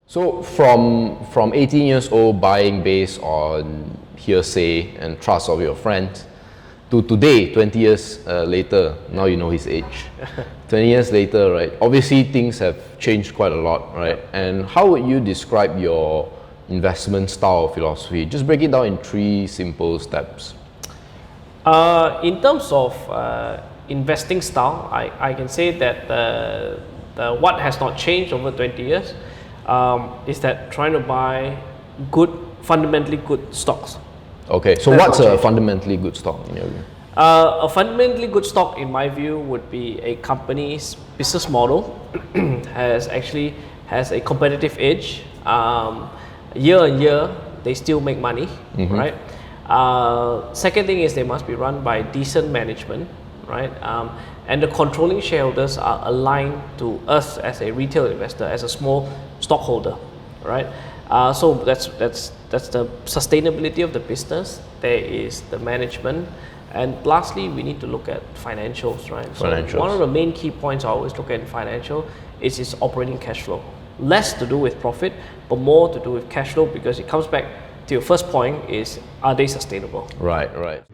So from 18 years old buying based on hearsay and trust of your friends to today, 20 years later, now you know his age. 20 years later, right? Obviously things have changed quite a lot, right? And how would you describe your investment style or philosophy? Just break it down in 3 simple steps. In terms of investing style, I can say that what has not changed over 20 years is that trying to buy fundamentally good stocks. Okay, so what's a fundamentally good stock in your view? A fundamentally good stock, in my view, would be a company's business model has a competitive edge. Year on year, they still make money, right? Second thing is they must be run by decent management, right? And the controlling shareholders are aligned to us as a retail investor, as a small stockholder, right? So that's the sustainability of the business. There is the management, and lastly, we need to look at financials, right? Financials. So one of the main key points I always look at in financial is its operating cash flow. Less to do with profit, but more to do with cash flow, because it comes back to your first point: is, are they sustainable? Right.